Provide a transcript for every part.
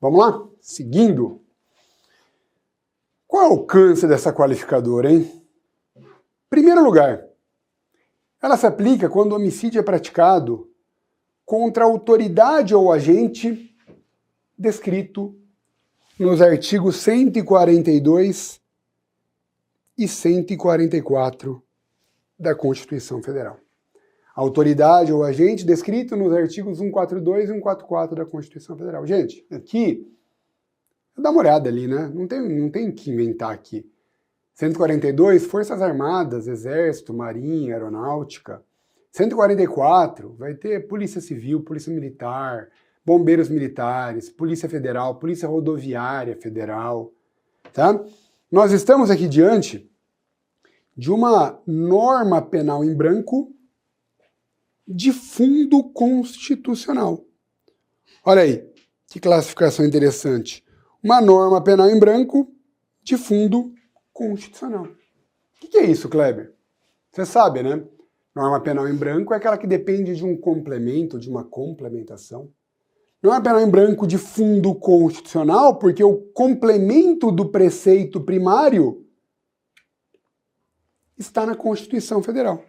Vamos lá? Seguindo. Qual é o alcance dessa qualificadora, hein? Primeiro lugar, ela se aplica quando o homicídio é praticado contra a autoridade ou agente descrito nos artigos 142 e 144 da Constituição Federal. Autoridade ou agente descrito nos artigos 142 e 144 da Constituição Federal. Gente, aqui, dá uma olhada ali, né? Não tem que inventar aqui. 142, Forças Armadas, Exército, Marinha, Aeronáutica. 144, vai ter Polícia Civil, Polícia Militar, Bombeiros Militares, Polícia Federal, Polícia Rodoviária Federal, tá? Nós estamos aqui diante de uma norma penal em branco de fundo constitucional. Olha aí, que classificação interessante. Uma norma penal em branco de fundo constitucional. O que é isso, Kleber? Você sabe, né? Norma penal em branco é aquela que depende de um complemento, de uma complementação. Norma penal em branco de fundo constitucional, porque o complemento do preceito primário está na Constituição Federal.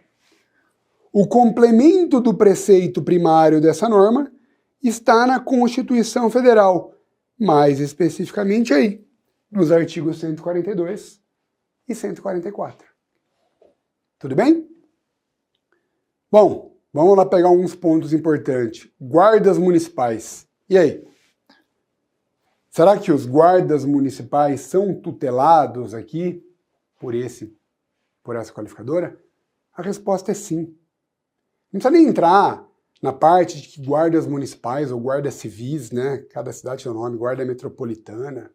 O complemento do preceito primário dessa norma está na Constituição Federal, mais especificamente aí, nos artigos 142 e 144. Tudo bem? Bom, vamos lá pegar alguns pontos importantes. Guardas municipais. E aí? Será que os guardas municipais são tutelados aqui por essa qualificadora? A resposta é sim. Não precisa nem entrar na parte de que guardas municipais ou guardas civis, né? Cada cidade tem um nome, guarda metropolitana.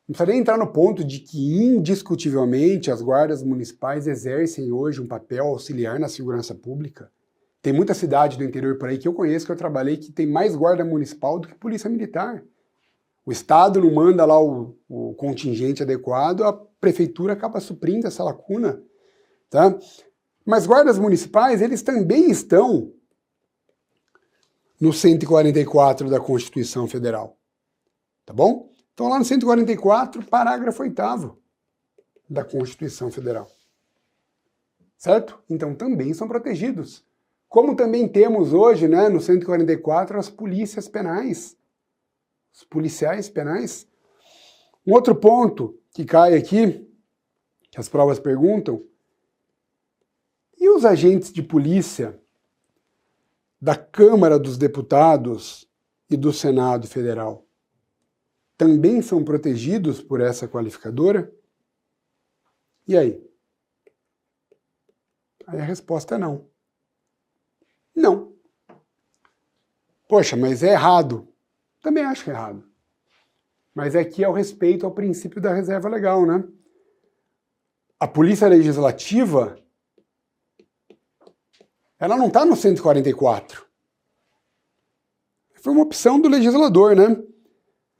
Não precisa nem entrar no ponto de que, indiscutivelmente, as guardas municipais exercem hoje um papel auxiliar na segurança pública. Tem muita cidade do interior por aí que eu conheço, que eu trabalhei, que tem mais guarda municipal do que polícia militar. O Estado não manda lá o contingente adequado, a prefeitura acaba suprindo essa lacuna, tá? Mas guardas municipais, eles também estão no 144 da Constituição Federal, tá bom? Então lá no 144, parágrafo 8º da Constituição Federal, certo? Então também são protegidos. Como também temos hoje, né, no 144, as polícias penais, os policiais penais. Um outro ponto que cai aqui, que as provas perguntam, e os agentes de polícia da Câmara dos Deputados e do Senado Federal também são protegidos por essa qualificadora? E aí? Aí a resposta é não. Não. Poxa, mas é errado. Também acho que é errado. Mas aqui é o respeito ao princípio da reserva legal, né? A Polícia Legislativa, ela não está no 144. Foi uma opção do legislador, né?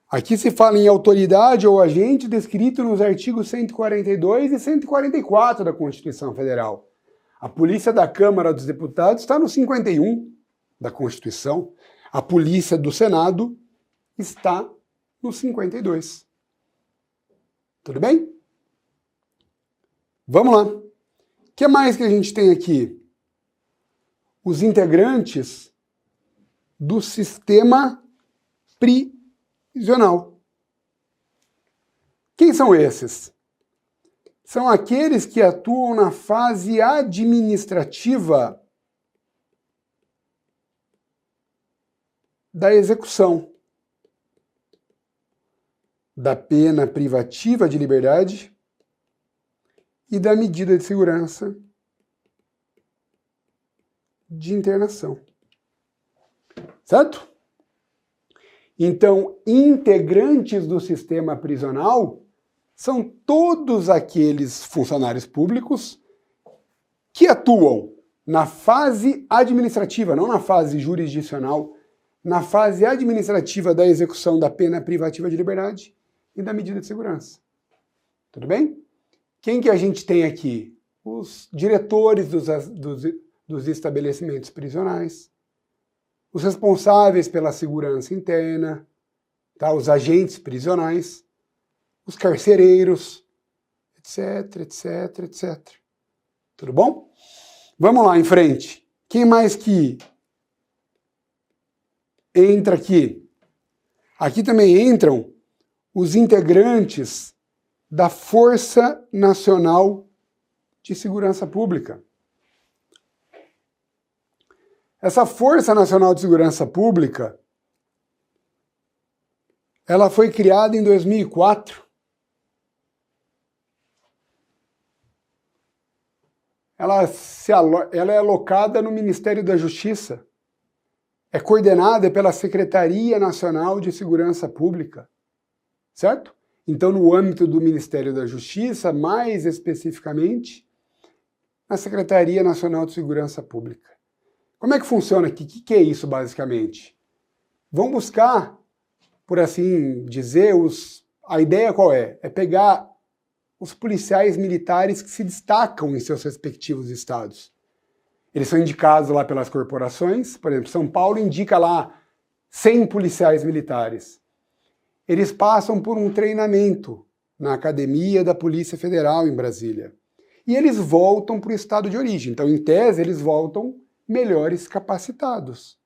Aqui se fala em autoridade ou agente descrito nos artigos 142 e 144 da Constituição Federal. A Polícia da Câmara dos Deputados está no 51 da Constituição. A Polícia do Senado está no 52. Tudo bem? Vamos lá. O que mais que a gente tem aqui? Os integrantes do sistema prisional. Quem são esses? São aqueles que atuam na fase administrativa da execução da pena privativa de liberdade e da medida de segurança de internação. Certo? Então, integrantes do sistema prisional são todos aqueles funcionários públicos que atuam na fase administrativa, não na fase jurisdicional, na fase administrativa da execução da pena privativa de liberdade e da medida de segurança. Tudo bem? Quem que a gente tem aqui? Os diretores dos estabelecimentos prisionais, os responsáveis pela segurança interna, tá? Os agentes prisionais, os carcereiros, etc, etc, etc. Tudo bom? Vamos lá, em frente. Quem mais que entra aqui? Aqui também entram os integrantes da Força Nacional de Segurança Pública. Essa Força Nacional de Segurança Pública, ela foi criada em 2004. Ela é alocada no Ministério da Justiça. É coordenada pela Secretaria Nacional de Segurança Pública, certo? Então, no âmbito do Ministério da Justiça, mais especificamente, na Secretaria Nacional de Segurança Pública. Como é que funciona aqui? O que é isso, basicamente? Vão buscar, por assim dizer, a ideia qual é? É pegar os policiais militares que se destacam em seus respectivos estados. Eles são indicados lá pelas corporações, por exemplo, São Paulo indica lá 100 policiais militares. Eles passam por um treinamento na Academia da Polícia Federal em Brasília. E eles voltam para o estado de origem. Então, em tese, eles voltam melhores capacitados.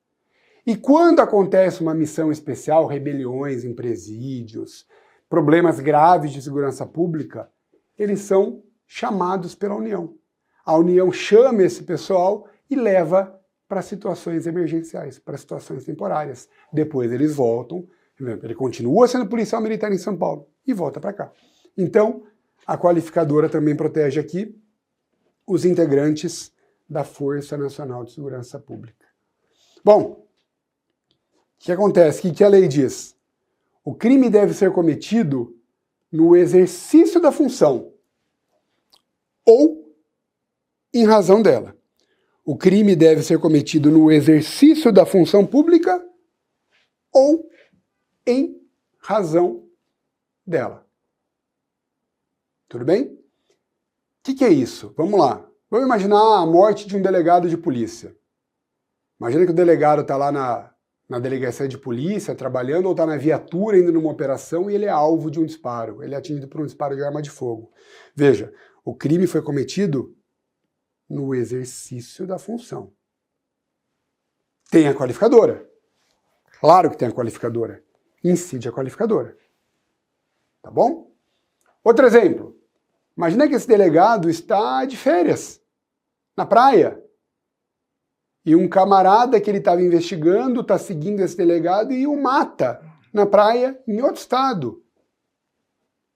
E quando acontece uma missão especial, rebeliões em presídios, problemas graves de segurança pública, eles são chamados pela União. A União chama esse pessoal e leva para situações emergenciais, para situações temporárias. Depois eles voltam, ele continua sendo policial militar em São Paulo e volta para cá. Então, a qualificadora também protege aqui os integrantes da Força Nacional de Segurança Pública. Bom, o que acontece? O que a lei diz? O crime deve ser cometido no exercício da função ou em razão dela. O crime deve ser cometido no exercício da função pública ou em razão dela. Tudo bem? O que é isso? Vamos lá. Vamos imaginar a morte de um delegado de polícia. Imagina que o delegado está lá na delegacia de polícia, trabalhando, ou está na viatura indo numa operação e ele é alvo de um disparo. Ele é atingido por um disparo de arma de fogo. Veja, o crime foi cometido no exercício da função. Tem a qualificadora. Claro que tem a qualificadora. Incide a qualificadora. Tá bom? Outro exemplo. Imagina que esse delegado está de férias, na praia. E um camarada que ele estava investigando está seguindo esse delegado e o mata na praia em outro estado.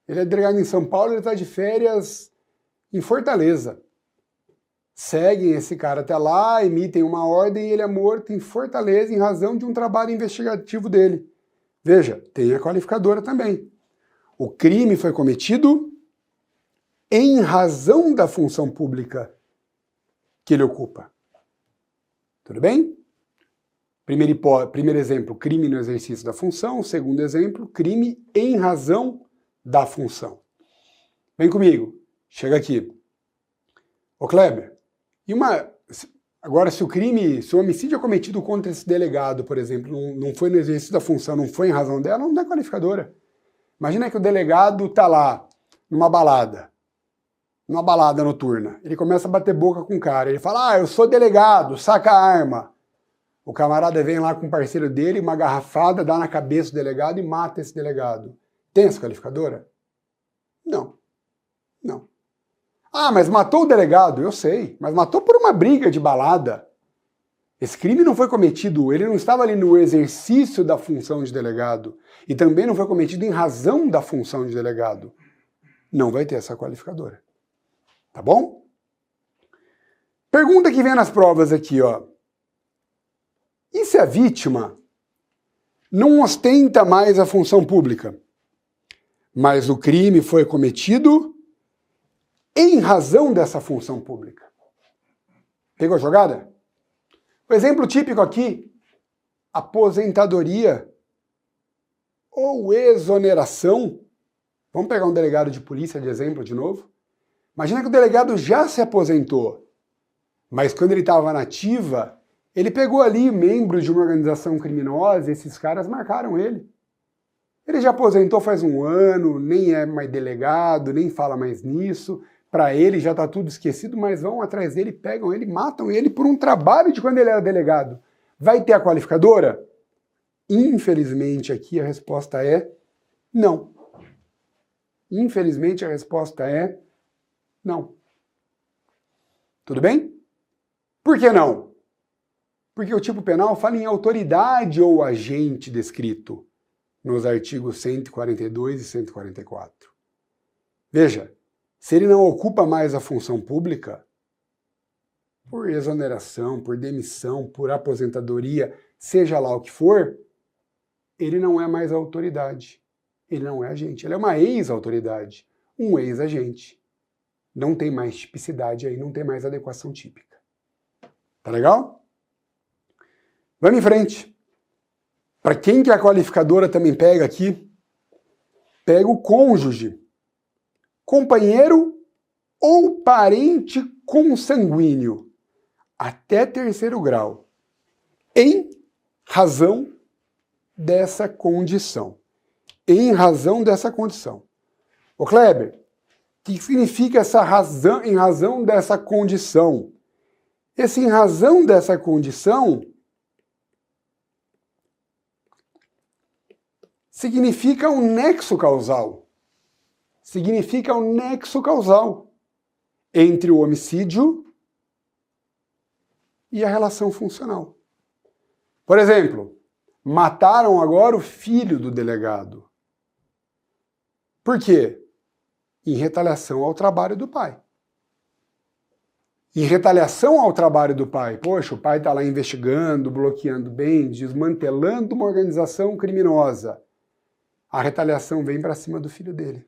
Ele é delegado em São Paulo, ele está de férias em Fortaleza. Seguem esse cara até lá, emitem uma ordem e ele é morto em Fortaleza em razão de um trabalho investigativo dele. Veja, tem a qualificadora também. O crime foi cometido em razão da função pública que ele ocupa. Tudo bem? Primeiro exemplo, crime no exercício da função. Segundo exemplo, crime em razão da função. Vem comigo, chega aqui. Ô Kleber, agora se o homicídio é cometido contra esse delegado, por exemplo, não foi no exercício da função, não foi em razão dela, não dá qualificadora. Imagina que o delegado está lá, numa balada noturna. Ele começa a bater boca com o cara. Ele fala, eu sou delegado, saca a arma. O camarada vem lá com o parceiro dele, uma garrafada, dá na cabeça do delegado e mata esse delegado. Tem essa qualificadora? Não. Não. Mas matou o delegado? Eu sei. Mas matou por uma briga de balada. Esse crime não foi cometido, ele não estava ali no exercício da função de delegado. E também não foi cometido em razão da função de delegado. Não vai ter essa qualificadora. Tá bom? Pergunta que vem nas provas aqui, ó. E se a vítima não ostenta mais a função pública, mas o crime foi cometido em razão dessa função pública? Pegou a jogada? O exemplo típico aqui, aposentadoria ou exoneração. Vamos pegar um delegado de polícia de exemplo de novo. Imagina que o delegado já se aposentou, mas quando ele estava na ativa, ele pegou ali membros de uma organização criminosa e esses caras marcaram ele. Ele já aposentou faz um ano, nem é mais delegado, nem fala mais nisso. Para ele já está tudo esquecido, mas vão atrás dele, pegam ele, matam ele por um trabalho de quando ele era delegado. Vai ter a qualificadora? Infelizmente aqui a resposta é não. Infelizmente a resposta é não. Tudo bem? Por que não? Porque o tipo penal fala em autoridade ou agente descrito nos artigos 142 e 144. Veja, se ele não ocupa mais a função pública, por exoneração, por demissão, por aposentadoria, seja lá o que for, ele não é mais autoridade. Ele não é agente. Ele é uma ex-autoridade, um ex-agente. Não tem mais tipicidade aí, não tem mais adequação típica. Tá legal? Vamos em frente. Para quem que a qualificadora também pega aqui? Pega o cônjuge, companheiro ou parente consanguíneo, até terceiro grau, em razão dessa condição. Em razão dessa condição. Ô Kleber, o que significa essa razão, em razão dessa condição? Esse em razão dessa condição significa um nexo causal. Significa um nexo causal entre o homicídio e a relação funcional. Por exemplo, mataram agora o filho do delegado. Por quê? Em retaliação ao trabalho do pai. Em retaliação ao trabalho do pai. Poxa, o pai está lá investigando, bloqueando bens, desmantelando uma organização criminosa. A retaliação vem para cima do filho dele.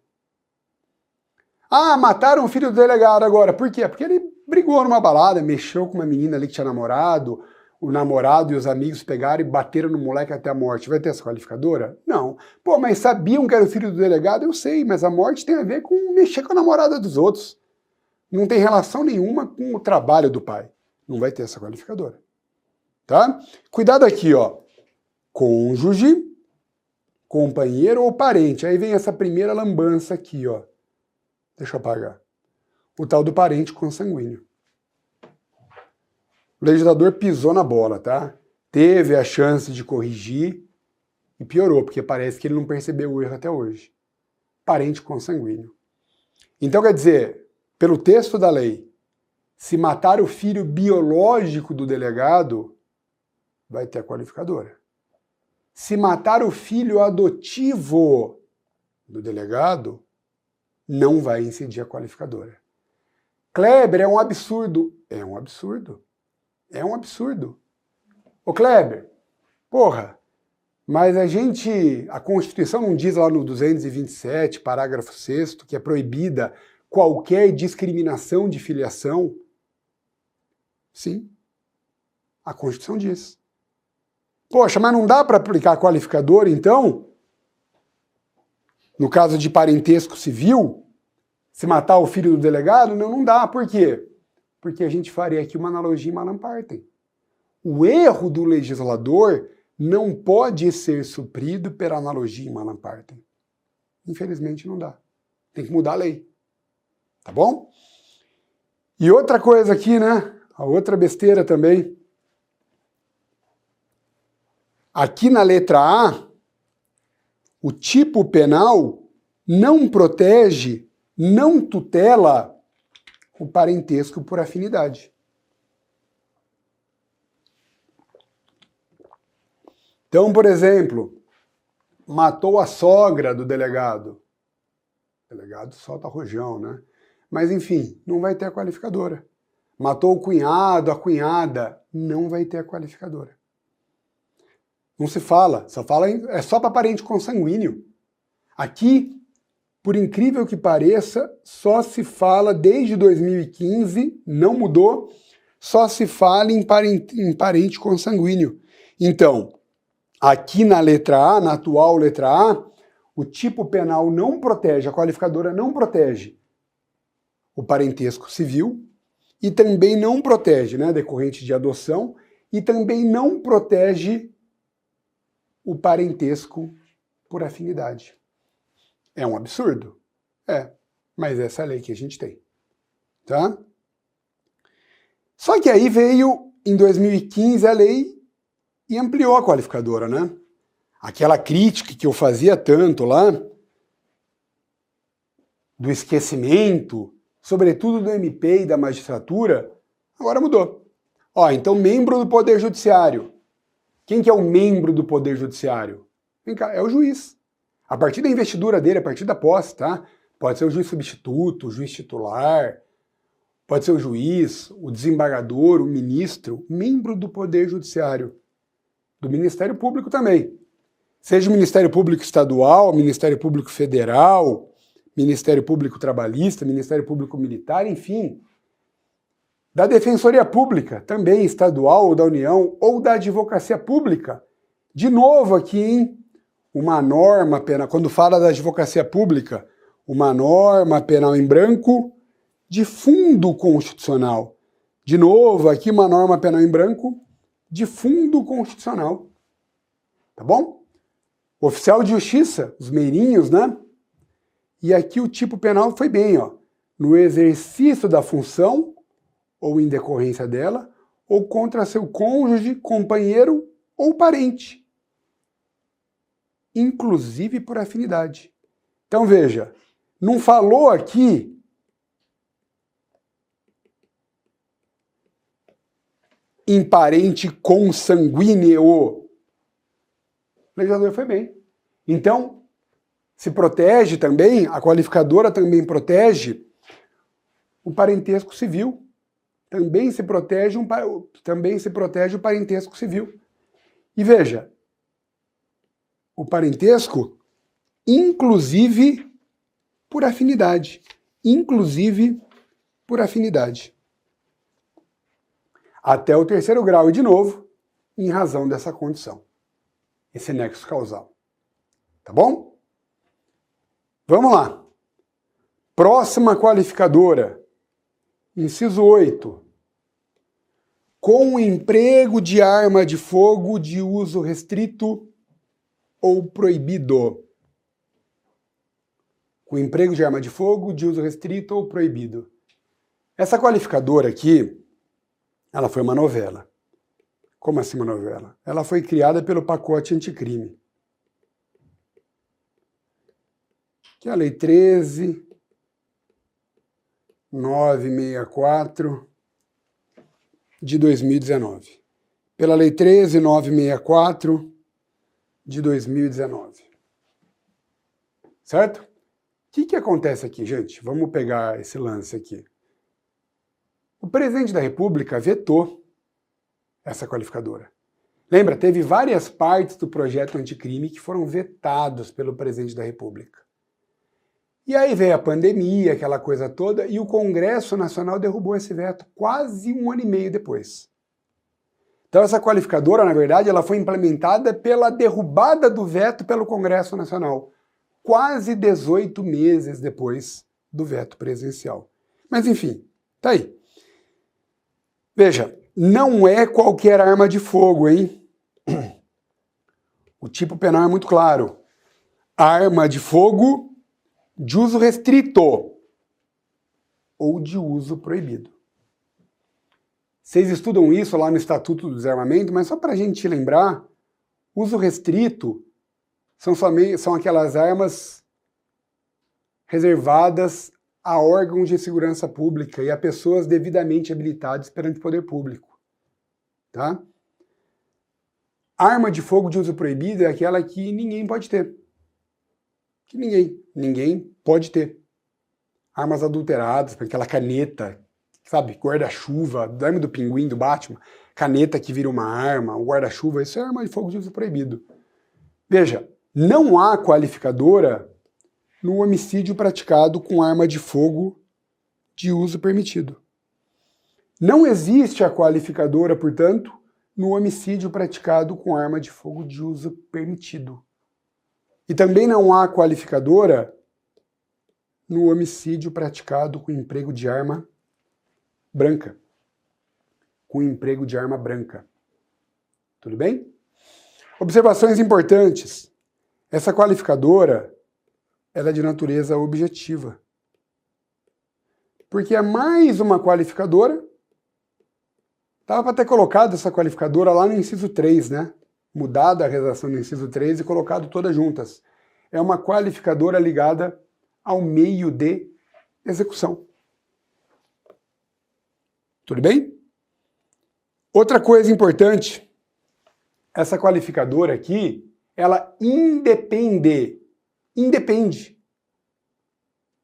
Ah, mataram o filho do delegado agora. Por quê? Porque ele brigou numa balada, mexeu com uma menina ali que tinha namorado, o namorado e os amigos pegaram e bateram no moleque até a morte. Vai ter essa qualificadora? Não. Pô, mas sabiam que era o filho do delegado? Eu sei, mas a morte tem a ver com mexer com a namorada dos outros. Não tem relação nenhuma com o trabalho do pai. Não vai ter essa qualificadora. Tá? Cuidado aqui, ó. Cônjuge, companheiro ou parente. Aí vem essa primeira lambança aqui, ó. Deixa eu apagar. O tal do parente consanguíneo. O legislador pisou na bola, tá? Teve a chance de corrigir e piorou, porque parece que ele não percebeu o erro até hoje. Parente consanguíneo. Então, quer dizer, pelo texto da lei, se matar o filho biológico do delegado, vai ter a qualificadora. Se matar o filho adotivo do delegado, não vai incidir a qualificadora. Kleber, é um absurdo. É um absurdo. É um absurdo. Ô Kleber, porra, mas a Constituição não diz lá no 227, parágrafo 6º, que é proibida qualquer discriminação de filiação? Sim, a Constituição diz. Poxa, mas não dá para aplicar qualificador, então? No caso de parentesco civil, se matar o filho do delegado, não dá. Por quê? Porque a gente faria aqui uma analogia em Malam Partem. O erro do legislador não pode ser suprido pela analogia em Malam Partem. Infelizmente não dá. Tem que mudar a lei. Tá bom? E outra coisa aqui, né? A outra besteira também. Aqui na letra A, o tipo penal não protege, não tutela o parentesco por afinidade. Então, por exemplo, matou a sogra do delegado. O delegado solta rojão, né? Mas, enfim, não vai ter a qualificadora. Matou o cunhado, a cunhada, não vai ter a qualificadora. Não se fala, é só para parente consanguíneo. Aqui, por incrível que pareça, só se fala desde 2015, não mudou, só se fala em parente consanguíneo. Então, aqui na letra A, na atual letra A, o tipo penal não protege, a qualificadora não protege o parentesco civil e também não protege, né, decorrente de adoção, e também não protege o parentesco por afinidade. É um absurdo? É, mas essa é a lei que a gente tem. Tá? Só que aí veio, em 2015, a lei e ampliou a qualificadora, né? Aquela crítica que eu fazia tanto lá, do esquecimento, sobretudo do MP e da magistratura, agora mudou. Ó, então, membro do Poder Judiciário. Quem que é o membro do Poder Judiciário? Vem cá, é o juiz. A partir da investidura dele, a partir da posse, tá? Pode ser o juiz substituto, o juiz titular, pode ser o juiz, o desembargador, o ministro, membro do Poder Judiciário. Do Ministério Público também. Seja o Ministério Público Estadual, Ministério Público Federal, Ministério Público Trabalhista, Ministério Público Militar, enfim. Da Defensoria Pública, também estadual ou da União, ou da Advocacia Pública. De novo aqui, hein? Uma norma penal, quando fala da Advocacia Pública, uma norma penal em branco de fundo constitucional. De novo aqui, uma norma penal em branco de fundo constitucional. Tá bom? Oficial de Justiça, os meirinhos, né? E aqui o tipo penal foi bem, ó. No exercício da função, ou em decorrência dela, ou contra seu cônjuge, companheiro ou parente. Inclusive por afinidade. Então veja, não falou aqui em parente consanguíneo. O legislador foi bem. Então, se protege também, a qualificadora também protege o parentesco civil. Também se protege o parentesco civil. E veja, o parentesco, inclusive por afinidade. Inclusive por afinidade. Até o terceiro grau, e de novo, em razão dessa condição. Esse nexo causal. Tá bom? Vamos lá. Próxima qualificadora. Inciso 8. Com o emprego de arma de fogo de uso restrito ou proibido. Com o emprego de arma de fogo de uso restrito ou proibido. Essa qualificadora aqui, ela foi uma novela. Como assim uma novela? Ela foi criada pelo pacote anticrime. Que é a Lei 13.964 de 2019. Pela Lei 13.964 de 2019. Certo? O que acontece aqui, gente? Vamos pegar esse lance aqui. O presidente da República vetou essa qualificadora. Lembra, teve várias partes do projeto anticrime que foram vetados pelo presidente da República. E aí veio a pandemia, aquela coisa toda, e o Congresso Nacional derrubou esse veto quase 1 ano e meio depois. Então essa qualificadora, na verdade, ela foi implementada pela derrubada do veto pelo Congresso Nacional, quase 18 meses depois do veto presidencial. Mas enfim, tá aí. Veja, não é qualquer arma de fogo, hein? O tipo penal é muito claro. Arma de fogo de uso restrito ou de uso proibido. Vocês estudam isso lá no Estatuto do Desarmamento, mas só para a gente lembrar, uso restrito são aquelas armas reservadas a órgãos de segurança pública e a pessoas devidamente habilitadas perante o poder público. Tá? Arma de fogo de uso proibido é aquela que ninguém pode ter. Que ninguém pode ter. Armas adulteradas, aquela caneta, sabe, guarda-chuva, arma do Pinguim, do Batman, caneta que vira uma arma, o guarda-chuva, isso é arma de fogo de uso proibido. Veja, não há qualificadora no homicídio praticado com arma de fogo de uso permitido. Não existe a qualificadora, portanto, no homicídio praticado com arma de fogo de uso permitido. E também não há qualificadora no homicídio praticado com emprego de arma branca. Com emprego de arma branca. Tudo bem? Observações importantes. Essa qualificadora, ela é de natureza objetiva. Porque é mais uma qualificadora. Dava para ter colocado essa qualificadora lá no inciso 3, né? Mudado a redação do inciso 3 e colocado todas juntas. É uma qualificadora ligada ao meio de execução. Tudo bem? Outra coisa importante, essa qualificadora aqui, ela independe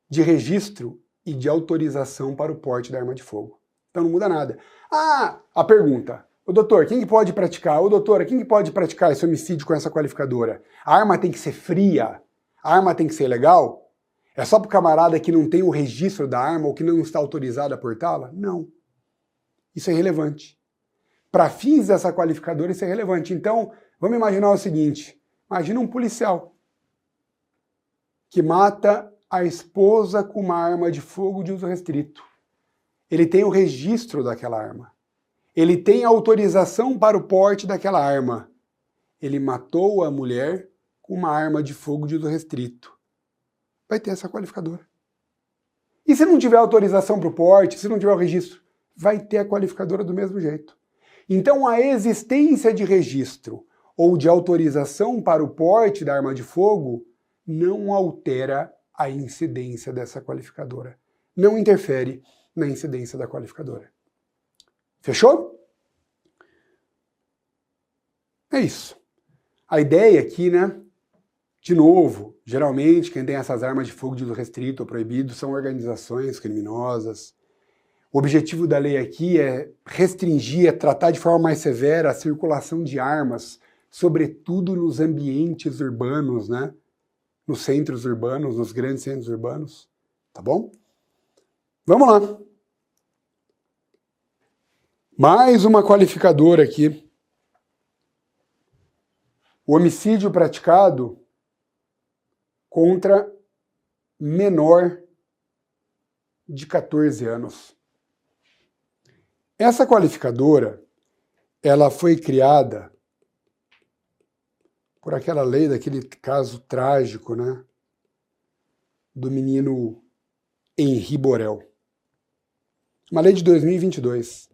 de registro e de autorização para o porte da arma de fogo. Então não muda nada. Ah, a pergunta. Ô doutor, quem que pode praticar? Ô doutora, quem que pode praticar esse homicídio com essa qualificadora? A arma tem que ser fria? A arma tem que ser legal? É só para o camarada que não tem o registro da arma ou que não está autorizado a portá-la? Não. Isso é irrelevante. Para fins dessa qualificadora, isso é relevante. Então, vamos imaginar o seguinte. Imagina um policial que mata a esposa com uma arma de fogo de uso restrito. Ele tem o registro daquela arma. Ele tem autorização para o porte daquela arma. Ele matou a mulher com uma arma de fogo de uso restrito. Vai ter essa qualificadora. E se não tiver autorização para o porte, se não tiver o registro, vai ter a qualificadora do mesmo jeito. Então a existência de registro ou de autorização para o porte da arma de fogo não altera a incidência dessa qualificadora. Não interfere na incidência da qualificadora. Fechou? É isso. A ideia aqui, né? De novo, geralmente quem tem essas armas de fogo de uso restrito ou proibido são organizações criminosas. O objetivo da lei aqui é restringir, é tratar de forma mais severa a circulação de armas, sobretudo nos ambientes urbanos, né? Nos centros urbanos, nos grandes centros urbanos. Tá bom? Vamos lá. Mais uma qualificadora aqui. O homicídio praticado contra menor de 14 anos. Essa qualificadora, ela foi criada por aquela lei daquele caso trágico, né? Do menino Henri Borel. Uma lei de 2022.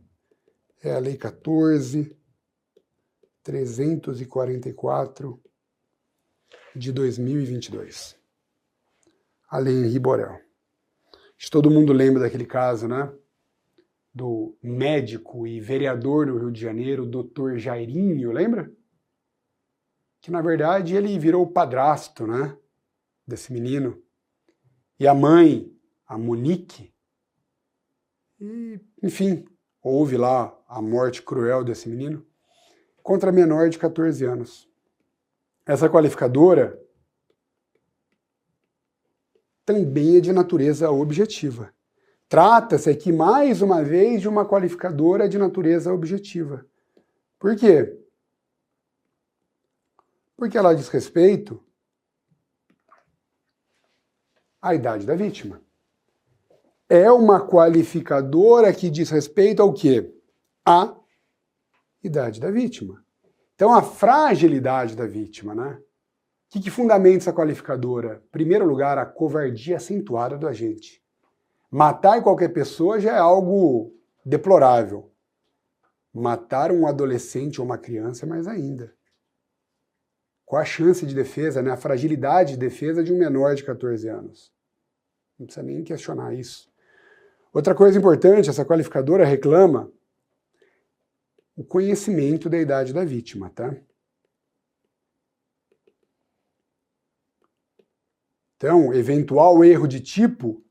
É a lei 14.344 de 2022. A lei Henri Borel. Acho que todo mundo lembra daquele caso, né? Do médico e vereador no Rio de Janeiro, Dr. Jairinho, lembra? Que na verdade ele virou o padrasto, né? Desse menino. E a mãe, a Monique, e, enfim, houve lá a morte cruel desse menino, contra menor de 14 anos. Essa qualificadora também é de natureza objetiva. Trata-se aqui, mais uma vez, de uma qualificadora de natureza objetiva. Por quê? Porque ela diz respeito à idade da vítima. É uma qualificadora que diz respeito ao quê? À idade da vítima. Então, a fragilidade da vítima, né? O que fundamenta essa qualificadora? Em primeiro lugar, a covardia acentuada do agente. Matar qualquer pessoa já é algo deplorável. Matar um adolescente ou uma criança é mais ainda. Qual a chance de defesa, né? A fragilidade de defesa de um menor de 14 anos? Não precisa nem questionar isso. Outra coisa importante, essa qualificadora reclama o conhecimento da idade da vítima, tá? Então, eventual erro de tipo,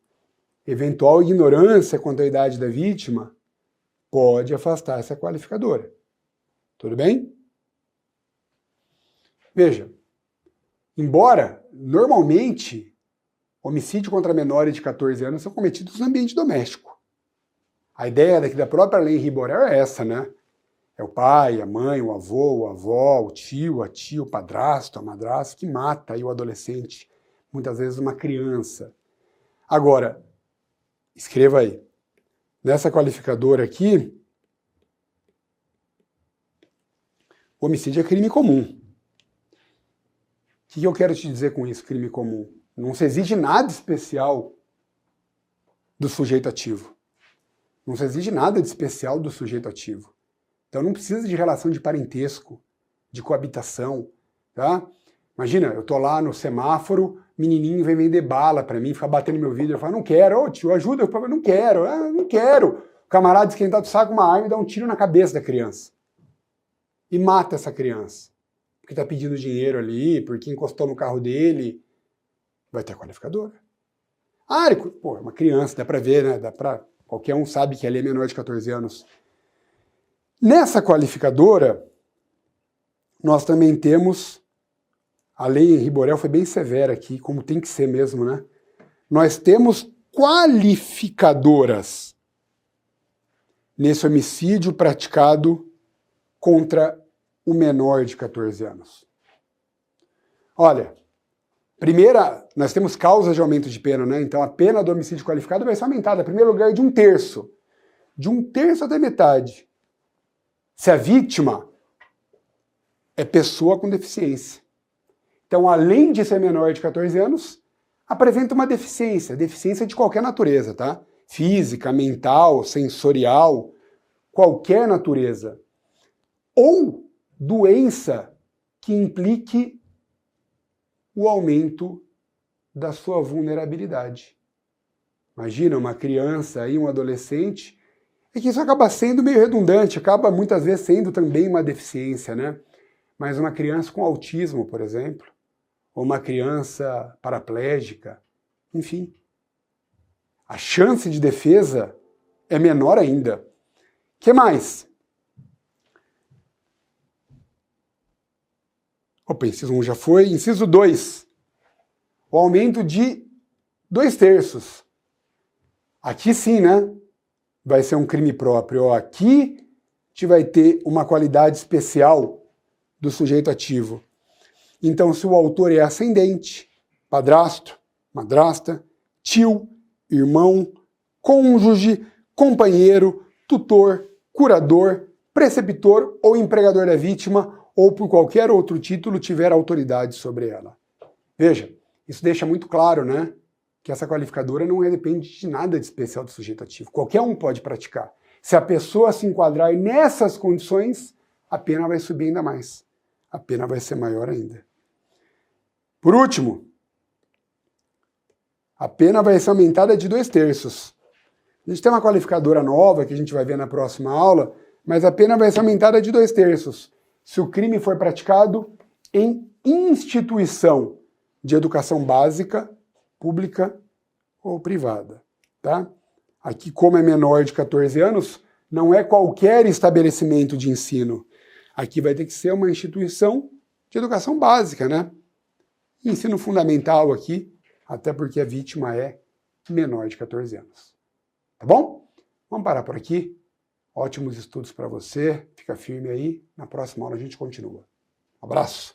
eventual ignorância quanto à idade da vítima, pode afastar essa qualificadora. Tudo bem? Veja, embora, normalmente, homicídio contra menores de 14 anos são cometidos no ambiente doméstico. A ideia da própria lei Henri Borel é essa, né? É o pai, a mãe, o avô, a avó, o tio, a tia, o padrasto, a madrasta, que mata aí o adolescente, muitas vezes uma criança. Agora, escreva aí, nessa qualificadora aqui, o homicídio é crime comum. O que eu quero te dizer com isso, crime comum? Não se exige nada especial do sujeito ativo. Não se exige nada de especial do sujeito ativo. Então não precisa de relação de parentesco, de coabitação, tá? Imagina, eu tô lá no semáforo, menininho vem vender bala para mim, fica batendo meu vidro, eu falo, não quero, ô tio, ajuda, eu não quero, não quero. O camarada esquentado saca uma arma e dá um tiro na cabeça da criança. E mata essa criança. Porque tá pedindo dinheiro ali, porque encostou no carro dele. Vai ter a qualificadora. Ah, ele, pô, é uma criança, dá pra ver, né? Qualquer um sabe que ali é menor de 14 anos. Nessa qualificadora, nós também temos, a lei Henri Borel foi bem severa aqui, como tem que ser mesmo, né? Nós temos qualificadoras nesse homicídio praticado contra o menor de 14 anos. Olha, primeira, nós temos causas de aumento de pena, né? Então a pena do homicídio qualificado vai ser aumentada, em primeiro lugar, de 1/3. De 1/3 até metade. Se a vítima é pessoa com deficiência. Então, além de ser menor de 14 anos, apresenta uma deficiência de qualquer natureza, tá? Física, mental, sensorial, qualquer natureza. Ou doença que implique o aumento da sua vulnerabilidade. Imagina uma criança e um adolescente, é que isso acaba sendo meio redundante, acaba muitas vezes sendo também uma deficiência, né? Mas uma criança com autismo, por exemplo, ou uma criança paraplégica, enfim, a chance de defesa é menor ainda. O que mais? Opa, inciso 1 já foi. Inciso 2, o aumento de 2/3. Aqui sim, né? Vai ser um crime próprio. Aqui a gente vai ter uma qualidade especial do sujeito ativo. Então, se o autor é ascendente, padrasto, madrasta, tio, irmão, cônjuge, companheiro, tutor, curador, preceptor ou empregador da vítima, ou por qualquer outro título tiver autoridade sobre ela. Veja, isso deixa muito claro, né? Que essa qualificadora não depende de nada de especial do sujeito ativo. Qualquer um pode praticar. Se a pessoa se enquadrar nessas condições, a pena vai subir ainda mais. A pena vai ser maior ainda. Por último, a pena vai ser aumentada de 2/3. A gente tem uma qualificadora nova que a gente vai ver na próxima aula, mas a pena vai ser aumentada de 2/3 se o crime for praticado em instituição de educação básica, pública ou privada, tá? Aqui, como é menor de 14 anos, não é qualquer estabelecimento de ensino. Aqui vai ter que ser uma instituição de educação básica, né? Ensino fundamental aqui, até porque a vítima é menor de 14 anos. Tá bom? Vamos parar por aqui. Ótimos estudos para você. Fica firme aí. Na próxima aula a gente continua. Um abraço.